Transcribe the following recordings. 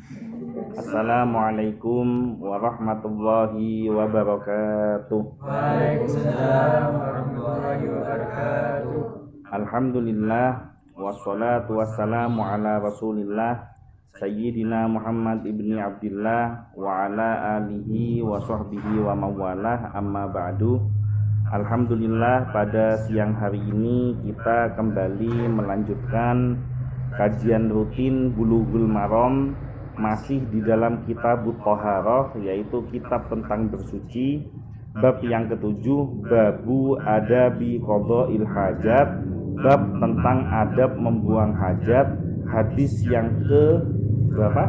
Assalamualaikum warahmatullahi wabarakatuh. Waalaikumsalam warahmatullahi wabarakatuh. Alhamdulillah wassalatu wassalamu ala Rasulillah Sayyidina Muhammad ibni Abdillah wa ala alihi wa sahbihi wa mawalah, amma ba'du. Alhamdulillah, pada siang hari ini kita kembali melanjutkan kajian rutin Bulughul Maram, masih di dalam kitab Thaharah, yaitu kitab tentang bersuci. Bab yang ketujuh, babu adabi qada'il hajat, bab tentang adab membuang hajat. Hadis yang ke berapa?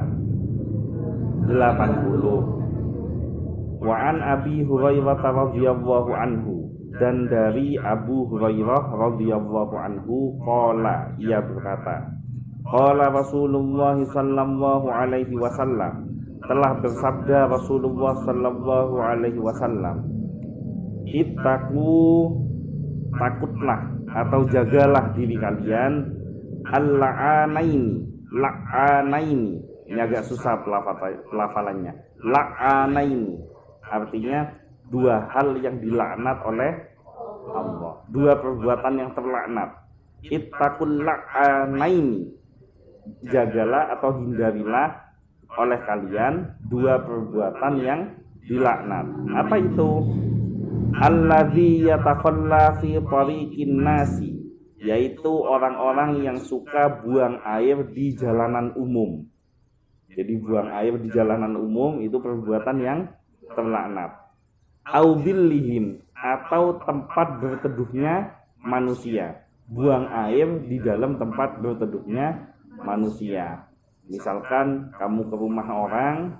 80. Wa an Abi Hurairah radhiyallahu anhu, dan dari Abu Hurairah radhiyallahu anhu, qala, ia berkata, qala Rasulullah sallallahu alaihi wasallam, telah bersabda Rasulullah sallallahu alaihi wasallam, ittaqu, takutlah atau jagalah diri kalian, al-la'anaini, la'anaini, ini agak susah pelafalannya, la'anaini artinya dua hal yang dilaknat oleh Allah, dua perbuatan yang terlaknat. Ittaqul la'anaini, jagalah atau hindarilah oleh kalian dua perbuatan yang dilaknat. Apa itu? Allazi yatakhalla fi tariqin nasi, yaitu orang-orang yang suka buang air di jalanan umum. Jadi buang air di jalanan umum itu perbuatan yang terlaknat. Audillihim, atau tempat berteduhnya manusia. Buang air di dalam tempat berteduhnya manusia. Misalkan kamu ke rumah orang,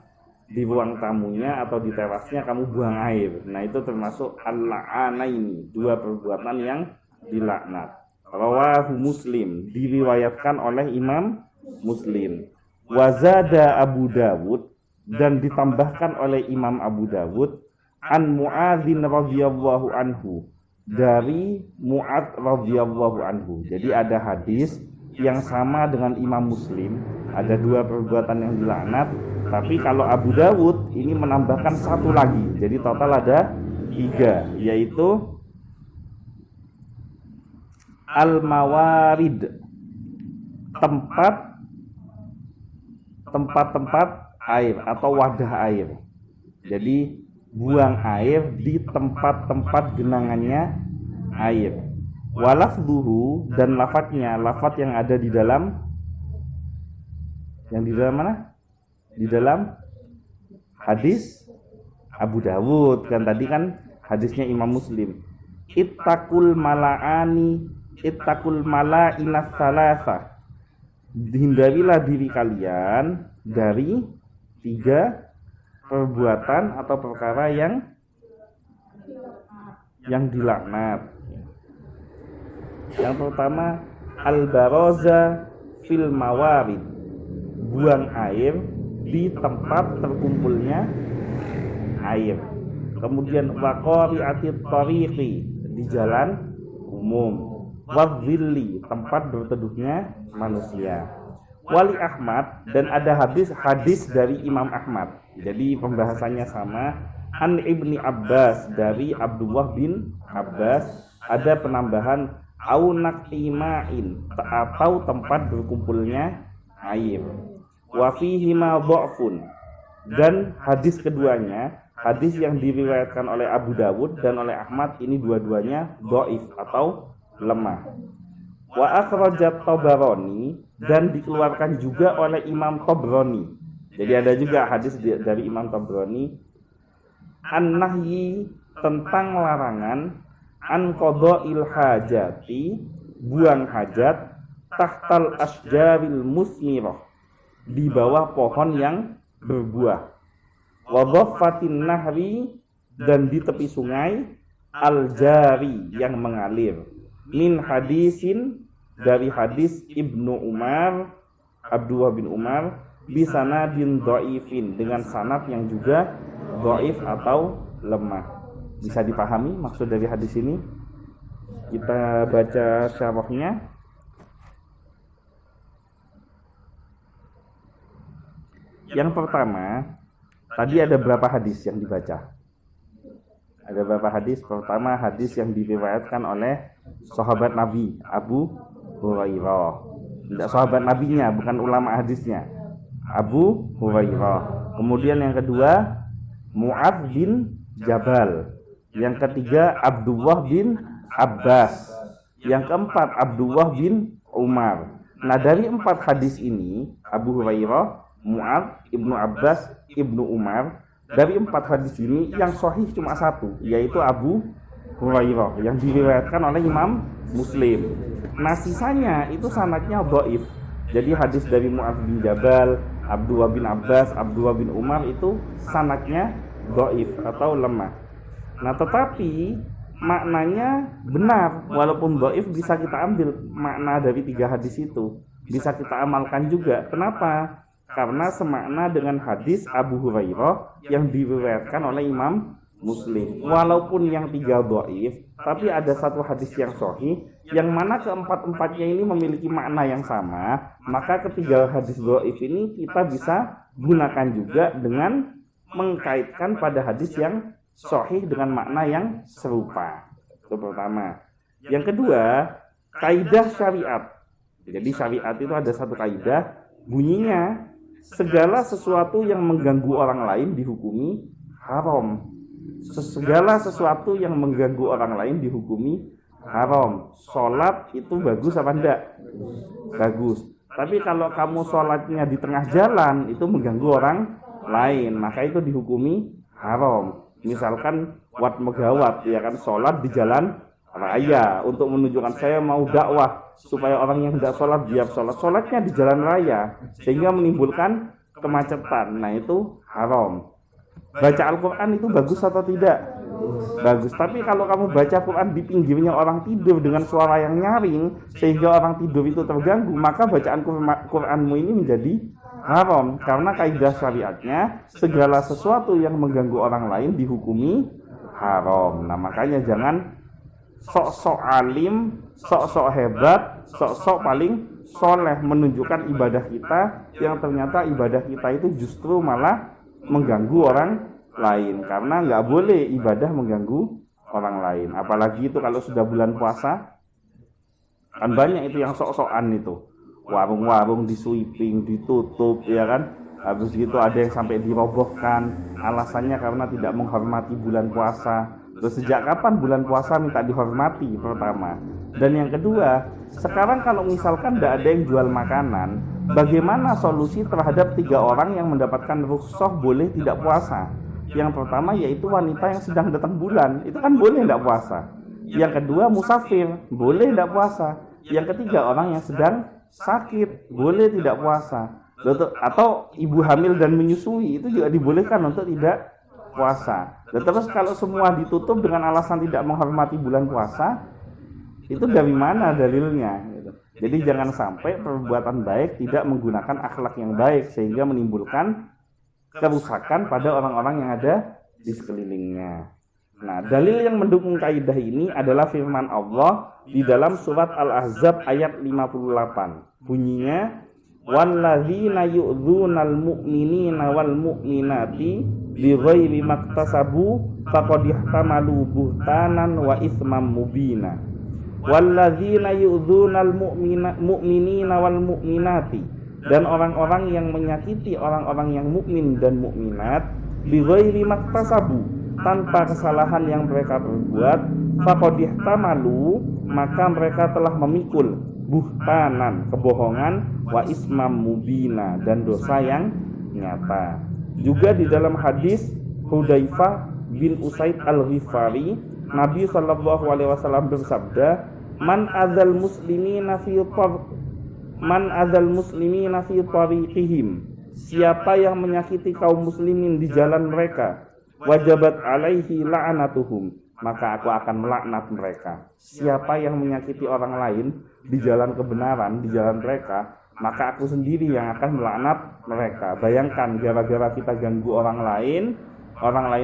di ruang tamunya atau di terasnya kamu buang air. Nah, itu termasuk al-la'anaini, dua perbuatan yang dilaknat. Rawahu Muslim, diriwayatkan oleh Imam Muslim. Wazada Abu Dawud, dan ditambahkan oleh Imam Abu Dawud, an Mu'adzin radhiyallahu anhu, dari Mu'adz radhiyallahu anhu. Jadi ada hadis yang sama dengan Imam Muslim, ada dua perbuatan yang dilaknat, tapi kalau Abu Dawud ini menambahkan satu lagi, jadi total ada 3, yaitu al-mawarid, tempat-tempat air atau wadah air. Jadi buang air di tempat-tempat genangannya air. Walafduhu, dan lafadznya, lafadz yang ada di dalam, yang di dalam mana? Di dalam hadis Abu Dawud, kan tadi kan hadisnya Imam Muslim. Ittaqul mala'ani, ittaqul mala'inas salasa, hindarilah diri kalian dari 3 perbuatan atau perkara yang dilaknat. Yang pertama, al-baraza fil mawarid, buang air di tempat terkumpulnya air. Kemudian waqari'atit tariqi, di jalan umum. Wadzilli, tempat berteduhnya manusia. Wali Ahmad, dan ada hadis dari Imam Ahmad. Jadi pembahasannya sama. An Ibni Abbas, dari Abdullah bin Abbas, ada penambahan aunak tima'in, atau tempat berkumpulnya air. Wa fihi ma dha'fun, dan hadis keduanya, hadis yang diriwayatkan oleh Abu Dawud dan oleh Ahmad, ini dua-duanya dhaif atau lemah. Wa akhrajat Tabarani, dan dikeluarkan juga oleh Imam Tabrani. Jadi ada juga hadis dari Imam Tabrani, an-nahyi, tentang larangan, an qada'il hajati, buang hajat, tahtal asjaril musmirah, di bawah pohon yang berbuah. Wa dhaffatin nahri, dan di tepi sungai, al-jari, yang mengalir. Min hadisin, dari hadis Ibnu Umar, Abdullah bin Umar, bisanadin dhaifin, dengan sanad yang juga dhaif atau lemah. Bisa dipahami maksud dari hadis ini? Kita baca syarahnya. Yang pertama, tadi ada berapa hadis yang dibaca? Ada berapa hadis? Pertama, hadis yang diriwayatkan oleh sahabat Nabi Abu Hurairah. Tidak sahabat nabinya, bukan ulama hadisnya. Abu Hurairah. Kemudian yang kedua, Mu'adz bin Jabal. Yang ketiga, Abdullah bin Abbas. Yang keempat, Abdullah bin Umar. Nah, dari 4 hadis ini, Abu Hurairah, Mu'adz, Ibnu Abbas, Ibnu Umar, dari 4 hadis ini yang sahih cuma 1, yaitu Abu Hurairah yang diriwayatkan oleh Imam Muslim. Nah, sisanya itu sanadnya dhaif. Jadi hadis dari Mu'adz bin Jabal, Abdullah bin Abbas, Abdullah bin Umar itu sanadnya dhaif atau lemah. Nah, tetapi maknanya benar, walaupun dhaif bisa kita ambil makna dari 3 hadis itu, bisa kita amalkan juga. Kenapa? Karena semakna dengan hadis Abu Hurairah yang diriwayatkan oleh Imam Muslim. Walaupun yang 3 dhaif, tapi ada 1 hadis yang sahih, yang mana keempat-empatnya ini memiliki makna yang sama. Maka ketiga hadis dhaif ini kita bisa gunakan juga dengan mengkaitkan pada hadis yang sahih dengan makna yang serupa. Itu pertama. Yang kedua, kaidah syariat. Jadi syariat itu ada 1 kaidah, bunyinya segala sesuatu yang mengganggu orang lain dihukumi haram. Segala sesuatu yang mengganggu orang lain dihukumi haram. Sholat itu bagus apa enggak? Bagus. Tapi kalau kamu sholatnya di tengah jalan itu mengganggu orang lain, maka itu dihukumi haram. Misalkan wat megawat, ya kan, sholat di jalan raya untuk menunjukkan saya mau dakwah supaya orang yang tidak sholat biar sholatnya di jalan raya sehingga menimbulkan kemacetan. Nah, itu haram. Baca Al-Quran itu bagus atau tidak? Bagus. Tapi kalau kamu baca Quran di pinggirnya orang tidur dengan suara yang nyaring sehingga orang tidur itu terganggu, maka bacaan Quranmu ini menjadi haram. Karena kaidah syariatnya segala sesuatu yang mengganggu orang lain dihukumi haram. Nah, makanya jangan sok-sok alim, sok-sok hebat, sok-sok paling soleh menunjukkan ibadah kita yang ternyata ibadah kita itu justru malah mengganggu orang lain. Karena nggak boleh ibadah mengganggu orang lain. Apalagi itu kalau sudah bulan puasa, kan banyak itu yang sok-sokan itu. Warung-warung di sweeping, ditutup, ya kan. Habis itu ada yang sampai dirobohkan. Alasannya karena tidak menghormati bulan puasa. Terus sejak kapan bulan puasa minta dihormati? Pertama. Dan yang kedua, sekarang kalau misalkan tidak ada yang jual makanan, bagaimana solusi terhadap 3 orang yang mendapatkan rukhsah boleh tidak puasa? Yang pertama yaitu wanita yang sedang datang bulan, itu kan boleh tidak puasa. Yang kedua, musafir, boleh tidak puasa. Yang ketiga, orang yang sedang sakit, boleh tidak puasa. Atau ibu hamil dan menyusui, itu juga dibolehkan untuk tidak puasa. Dan terus kalau semua ditutup dengan alasan tidak menghormati bulan puasa, itu dari mana dalilnya? Jadi jangan sampai perbuatan baik tidak menggunakan akhlak yang baik sehingga menimbulkan kerusakan pada orang-orang yang ada di sekelilingnya. Nah, dalil yang mendukung kaidah ini adalah firman Allah di dalam surat Al-Ahzab ayat 58. Bunyinya, walladzina yu'dzunal mu'minina wal mu'minati bighairi maktasabu faqad ihtamalu buhtanan wa itsman mubina. Walladzina yu'dzunal mu'minina wal mu'minati, dan orang-orang yang menyakiti orang-orang yang mukmin dan mukminat bighairi maktasabu, tanpa kesalahan yang mereka perbuat, faqad ihtamalu, maka mereka telah memikul buhtanan, kebohongan, wa ismam mubina, dan dosa yang nyata. Juga di dalam hadis Hudzaifah bin Usaid al-Ghifari, Nabi SAW bersabda, man adzal muslimina fi tariqihim, siapa yang menyakiti kaum muslimin di jalan mereka, wajabat alaihi la'anatuhum, maka aku akan melaknat mereka. Siapa yang menyakiti orang lain di jalan kebenaran, di jalan mereka, maka aku sendiri yang akan melaknat mereka. Bayangkan, gara-gara kita ganggu orang lain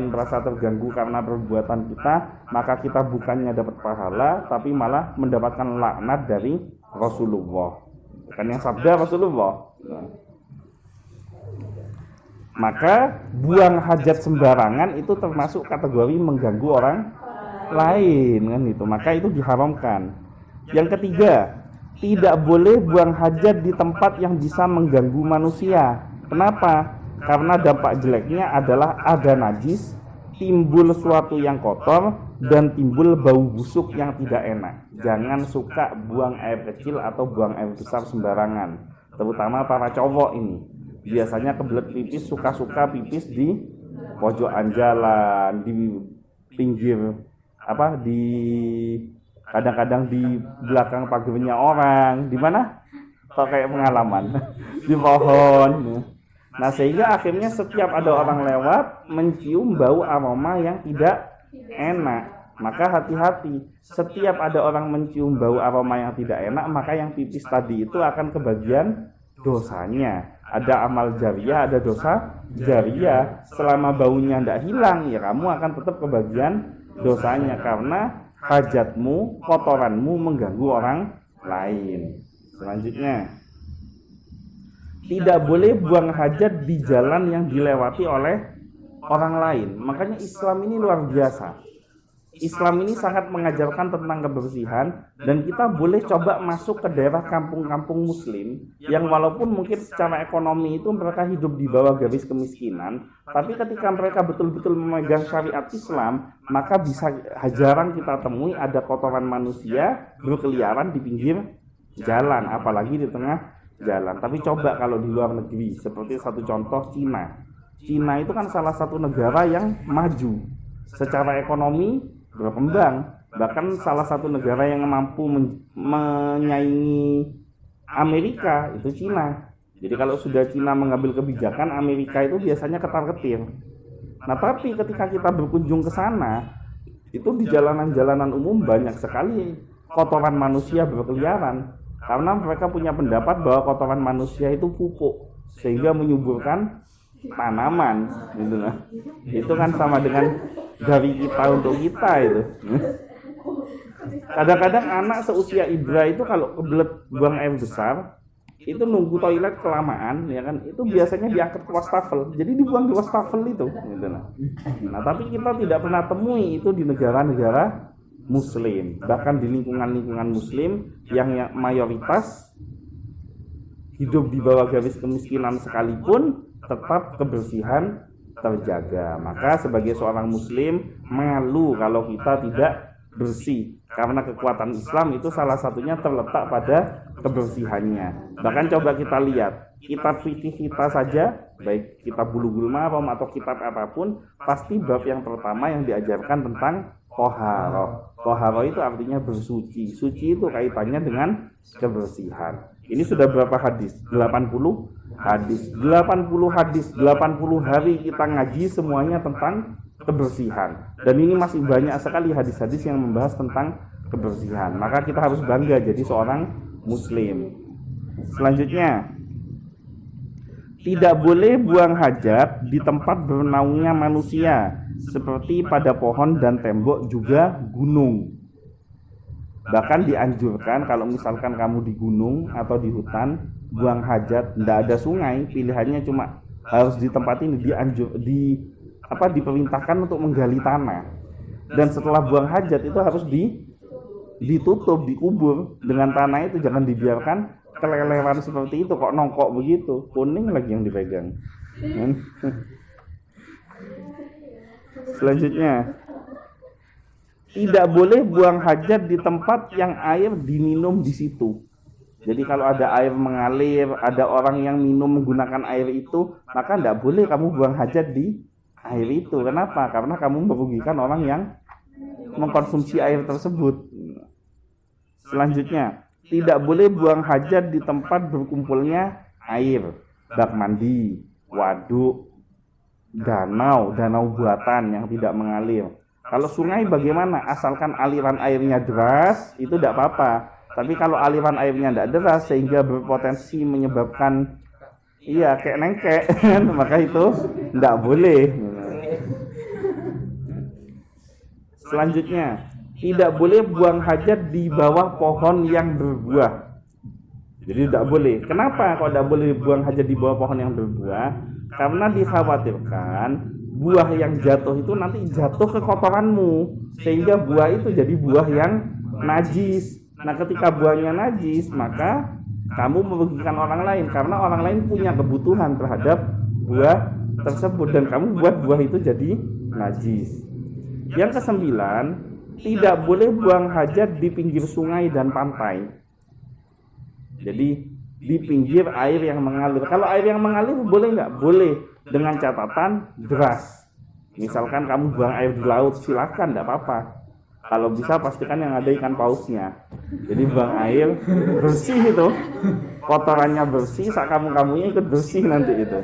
merasa terganggu karena perbuatan kita, maka kita bukannya dapat pahala, tapi malah mendapatkan laknat dari Rasulullah. Bukan yang sabda Rasulullah. Maka buang hajat sembarangan itu termasuk kategori mengganggu orang lain kan itu. Maka itu diharamkan. Yang ketiga, tidak boleh buang hajat di tempat yang bisa mengganggu manusia. Kenapa? Karena dampak jeleknya adalah ada najis, timbul suatu yang kotor, dan timbul bau busuk yang tidak enak. Jangan suka buang air kecil atau buang air besar sembarangan. Terutama para cowok ini. Biasanya kebelet pipis, suka-suka pipis di pojokan jalan, di pinggir di kadang-kadang di belakang pagernya orang. Di mana? Kok kayak pengalaman di pohon. Nah, sehingga akhirnya setiap ada orang lewat mencium bau aroma yang tidak enak. Maka hati-hati, setiap ada orang mencium bau aroma yang tidak enak, maka yang pipis tadi itu akan kebagian dosanya. Ada amal jariah, ada dosa jariah. Selama baunya tidak hilang, ya kamu akan tetap kebagian dosanya, karena hajatmu, kotoranmu mengganggu orang lain. Selanjutnya, tidak boleh buang hajat di jalan yang dilewati oleh orang lain. Makanya Islam ini luar biasa. Islam ini sangat mengajarkan tentang kebersihan, dan kita boleh coba masuk ke daerah kampung-kampung muslim yang walaupun mungkin secara ekonomi itu mereka hidup di bawah garis kemiskinan, tapi ketika mereka betul-betul memegang syariat Islam, maka bisa jarang kita temui ada kotoran manusia berkeliaran di pinggir jalan, apalagi di tengah jalan. Tapi coba kalau di luar negeri, seperti satu contoh Cina. Cina itu kan salah satu negara yang maju secara ekonomi, berkembang, bahkan salah satu negara yang mampu menyaingi Amerika itu Cina. Jadi kalau sudah Cina mengambil kebijakan, Amerika itu biasanya ketar-ketir. Nah, tapi ketika kita berkunjung ke sana, itu di jalanan-jalanan umum banyak sekali kotoran manusia berkeliaran, karena mereka punya pendapat bahwa kotoran manusia itu pupuk sehingga menyuburkan tanaman gitu lah. Itu kan sama dengan dari kita untuk kita itu. Kadang-kadang anak seusia Ibra itu kalau kebelet buang air besar, itu nunggu toilet kelamaan, ya kan? Itu biasanya diangkat ke wastafel. Jadi dibuang di wastafel itu gitu lah. Nah, tapi kita tidak pernah temui itu di negara-negara muslim, bahkan di lingkungan-lingkungan muslim yang mayoritas hidup di bawah garis kemiskinan sekalipun, tetap kebersihan terjaga. Maka sebagai seorang muslim malu kalau kita tidak bersih, karena kekuatan Islam itu salah satunya terletak pada kebersihannya. Bahkan coba kita lihat kitab fikih kita saja, baik kitab Bulughul Maram atau kitab apapun, pasti bab yang pertama yang diajarkan tentang toharoh. Toharoh itu artinya bersuci. Suci itu kaitannya dengan kebersihan. Ini sudah berapa hadis? 80 hadis. 80 hadis, 80 hari kita ngaji semuanya tentang kebersihan. Dan ini masih banyak sekali hadis-hadis yang membahas tentang kebersihan. Maka kita harus bangga jadi seorang muslim. Selanjutnya, tidak boleh buang hajat di tempat bernaungnya manusia, seperti pada pohon dan tembok, juga gunung. Bahkan dianjurkan kalau misalkan kamu di gunung atau di hutan buang hajat, tidak ada sungai, pilihannya cuma harus di tempat ini diperintahkan untuk menggali tanah. Dan setelah buang hajat itu harus ditutup, dikubur dengan tanah itu, jangan dibiarkan keleleran seperti itu, kok nongkok begitu, kuning lagi yang dipegang. Selanjutnya, tidak boleh buang hajat di tempat yang air diminum di situ. Jadi kalau ada air mengalir, ada orang yang minum menggunakan air itu, maka tidak boleh kamu buang hajat di air itu. Kenapa? Karena kamu merugikan orang yang mengkonsumsi air tersebut. Selanjutnya, tidak boleh buang hajat di tempat berkumpulnya air, bak mandi, waduk, danau buatan yang tidak mengalir. Kalau sungai bagaimana? Asalkan aliran airnya deras, itu tidak apa-apa. Tapi kalau aliran airnya tidak deras sehingga berpotensi menyebabkan kayak nengkek, maka itu tidak boleh. Selanjutnya, tidak boleh buang hajat di bawah pohon yang berbuah. Jadi tidak boleh. Kenapa kok tidak boleh buang hajat di bawah pohon yang berbuah? Karena dikhawatirkan buah yang jatuh itu nanti jatuh ke kotoranmu, sehingga buah itu jadi buah yang najis. Nah, ketika buahnya najis, maka kamu merugikan orang lain, karena orang lain punya kebutuhan terhadap buah tersebut dan kamu buat buah itu jadi najis. Yang kesembilan, tidak boleh buang hajat di pinggir sungai dan pantai. Jadi di pinggir air yang mengalir. Kalau air yang mengalir boleh nggak? Boleh, dengan catatan deras. Misalkan kamu buang air di laut, silakan, nggak apa-apa. Kalau bisa pastikan yang ada ikan pausnya. Jadi buang air bersih itu, kotorannya bersih, sak kamunya ikut bersih nanti itu.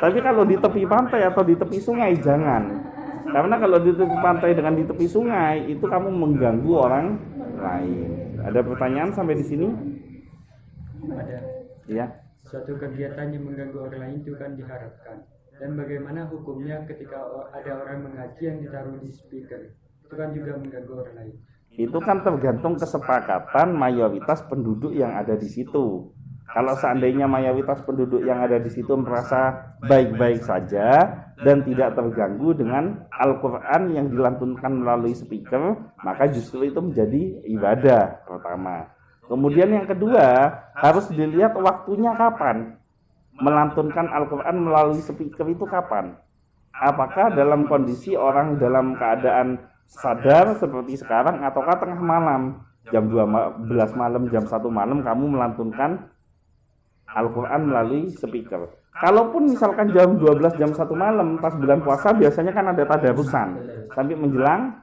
Tapi kalau di tepi pantai atau di tepi sungai jangan. Karena kalau di tepi pantai dengan di tepi sungai itu kamu mengganggu orang lain. Ada pertanyaan sampai di sini? Ada. Ya. Suatu kegiatan yang mengganggu orang lain itu kan diharapkan. Dan bagaimana hukumnya ketika ada orang mengaji yang ditaruh di speaker? Itu kan juga mengganggu orang lain. Itu kan tergantung kesepakatan mayoritas penduduk yang ada di situ. Kalau seandainya mayoritas penduduk yang ada di situ merasa baik-baik saja dan tidak terganggu dengan Al-Quran yang dilantunkan melalui speaker, maka justru itu menjadi ibadah pertama. Kemudian yang kedua, harus dilihat waktunya kapan. Melantunkan Al-Quran melalui speaker itu kapan? Apakah dalam kondisi orang dalam keadaan sadar seperti sekarang, ataukah tengah malam, jam 12 malam, jam 1 malam kamu melantunkan Al-Quran melalui speaker. Kalaupun misalkan jam 12, jam 1 malam pas bulan puasa biasanya kan ada tadarusan sampai menjelang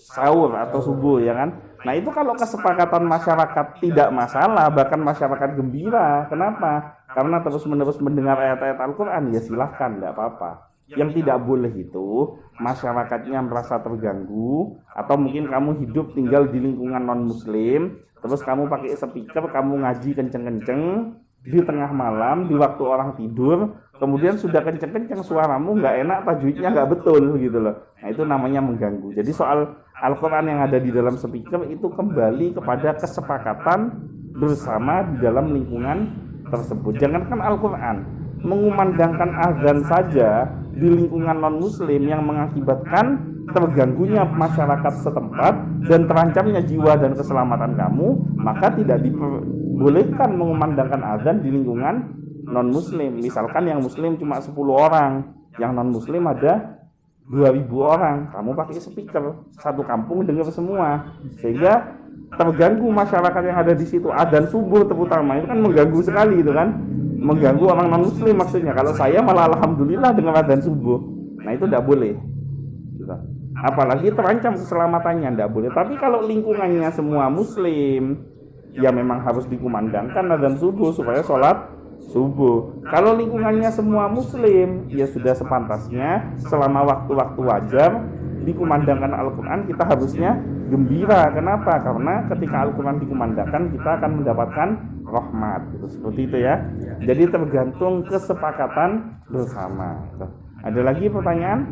sahur atau subuh, ya kan. Nah itu kalau kesepakatan masyarakat tidak masalah, bahkan masyarakat gembira. Kenapa? Karena terus-menerus mendengar ayat-ayat Al-Quran, ya silahkan, tidak apa-apa. Yang tidak boleh itu masyarakatnya merasa terganggu, atau mungkin kamu hidup tinggal di lingkungan non-muslim, terus kamu pakai speaker, kamu ngaji kenceng-kenceng di tengah malam, di waktu orang tidur, kemudian sudah kenceng-kenceng suaramu nggak enak, tajwidnya nggak betul gitu loh. Nah itu namanya mengganggu. Jadi soal Al-Quran yang ada di dalam speaker itu kembali kepada kesepakatan bersama di dalam lingkungan tersebut. Jangankan Al-Quran, mengumandangkan azan saja di lingkungan non-muslim yang mengakibatkan terganggunya masyarakat setempat dan terancamnya jiwa dan keselamatan kamu, maka tidak diperbolehkan mengumandangkan azan di lingkungan non-muslim. Misalkan yang muslim cuma 10 orang, yang non-muslim ada 2000 orang, kamu pakai speaker, satu kampung dengar semua, sehingga terganggu masyarakat yang ada di situ. Adzan subuh terutama itu kan mengganggu sekali, itu kan mengganggu orang non-muslim maksudnya. Kalau saya malah alhamdulillah dengan adzan subuh. Nah itu tidak boleh, apalagi terancam keselamatannya, tidak boleh. Tapi kalau lingkungannya semua muslim, ya memang harus dikumandangkan adzan subuh supaya sholat subuh. Kalau lingkungannya semua muslim, ya sudah sepantasnya selama waktu-waktu wajar dikumandangkan Al-Quran, kita harusnya gembira. Kenapa? Karena ketika Al-Quran dikumandangkan kita akan mendapatkan rahmat, gitu. Seperti itu ya. Jadi tergantung kesepakatan bersama. Ada lagi pertanyaan?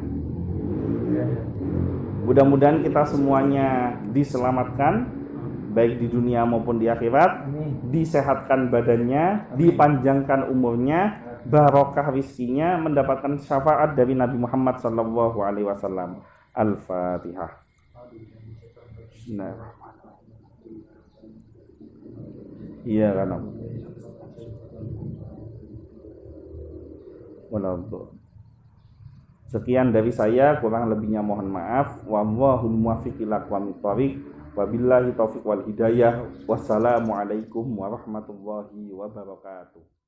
Mudah-mudahan kita semuanya diselamatkan, baik di dunia maupun di akhirat, disehatkan badannya, dipanjangkan umurnya, barokah rizkinya, mendapatkan syafaat dari Nabi Muhammad SAW. Al-Fatihah. Iya kan? Sekian dari saya, kurang lebihnya mohon maaf. Wallahul muwaffiq ila aqwamit thoriq. Wabillahi taufiq wal hidayah. Wassalamualaikum warahmatullahi wabarakatuh.